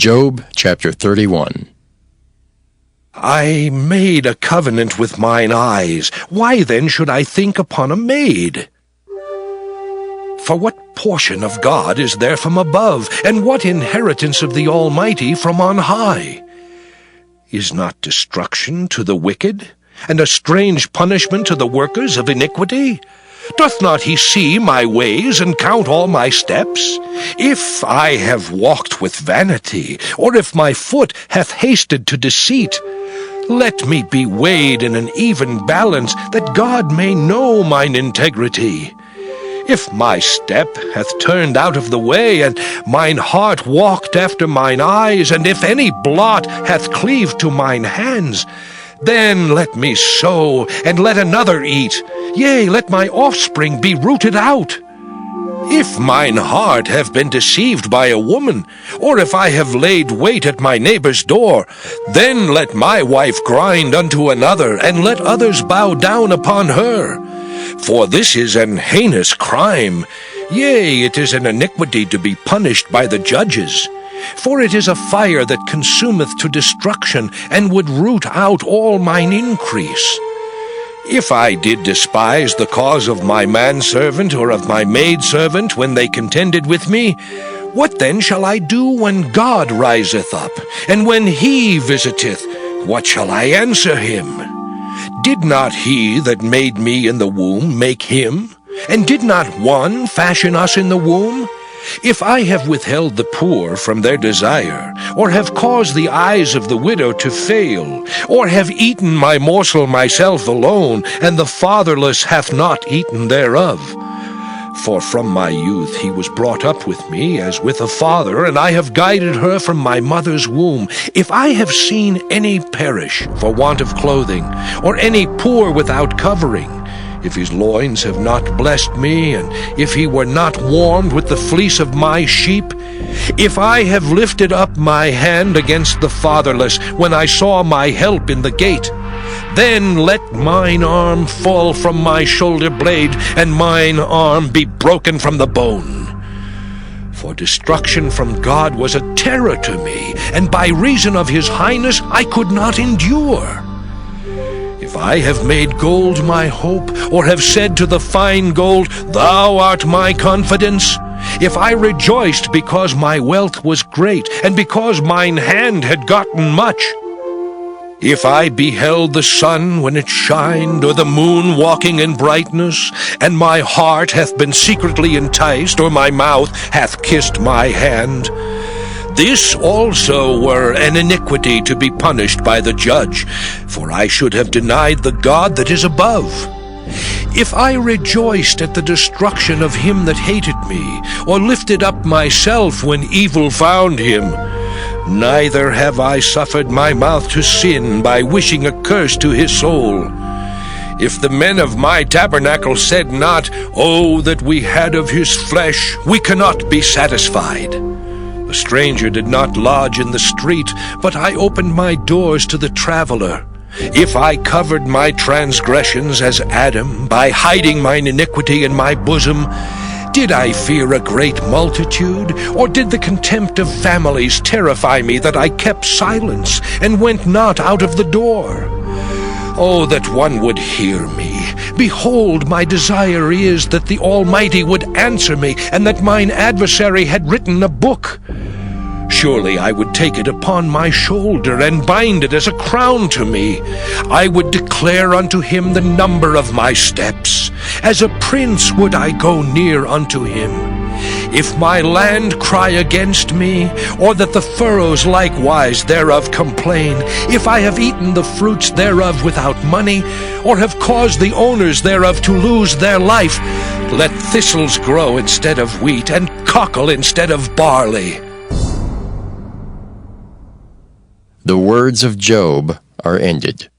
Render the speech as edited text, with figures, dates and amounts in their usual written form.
Job chapter 31. I made a covenant with mine eyes. Why then should I think upon a maid? For what portion of God is there from above, and what inheritance of the Almighty from on high? Is not destruction to the wicked, and a strange punishment to the workers of iniquity? Doth not he see my ways, and count all my steps? If I have walked with vanity, or if my foot hath hasted to deceit, let me be weighed in an even balance, that God may know mine integrity. If my step hath turned out of the way, and mine heart walked after mine eyes, and if any blot hath cleaved to mine hands, then let me sow, and let another eat. Yea, let my offspring be rooted out. If mine heart have been deceived by a woman, or if I have laid wait at my neighbor's door, then let my wife grind unto another, and let others bow down upon her. For this is an heinous crime. Yea, it is an iniquity to be punished by the judges. For it is a fire that consumeth to destruction, and would root out all mine increase. If I did despise the cause of my manservant or of my maidservant when they contended with me, what then shall I do when God riseth up, and when he visiteth? What shall I answer him? Did not he that made me in the womb make him? And did not one fashion us in the womb? If I have withheld the poor from their desire, or have caused the eyes of the widow to fail, or have eaten my morsel myself alone, and the fatherless hath not eaten thereof. For from my youth he was brought up with me as with a father, and I have guided her from my mother's womb. If I have seen any perish for want of clothing, or any poor without covering, if his loins have not blessed me, and if he were not warmed with the fleece of my sheep, if I have lifted up my hand against the fatherless, when I saw my help in the gate, then let mine arm fall from my shoulder blade, and mine arm be broken from the bone. For destruction from God was a terror to me, and by reason of his highness I could not endure. If I have made gold my hope, or have said to the fine gold, Thou art my confidence, if I rejoiced because my wealth was great, and because mine hand had gotten much, if I beheld the sun when it shined, or the moon walking in brightness, and my heart hath been secretly enticed, or my mouth hath kissed my hand, this also were an iniquity to be punished by the judge, for I should have denied the God that is above. If I rejoiced at the destruction of him that hated me, or lifted up myself when evil found him, neither have I suffered my mouth to sin by wishing a curse to his soul. If the men of my tabernacle said not, Oh, that we had of his flesh, we cannot be satisfied. The stranger did not lodge in the street, but I opened my doors to the traveler. If I covered my transgressions as Adam, by hiding mine iniquity in my bosom, did I fear a great multitude, or did the contempt of families terrify me that I kept silence, and went not out of the door? Oh, that one would hear me! Behold, my desire is that the Almighty would answer me, and that mine adversary had written a book. Surely I would take it upon my shoulder, and bind it as a crown to me. I would declare unto him the number of my steps. As a prince would I go near unto him. If my land cry against me, or that the furrows likewise thereof complain, if I have eaten the fruits thereof without money, or have caused the owners thereof to lose their life, let thistles grow instead of wheat, and cockle instead of barley. The words of Job are ended.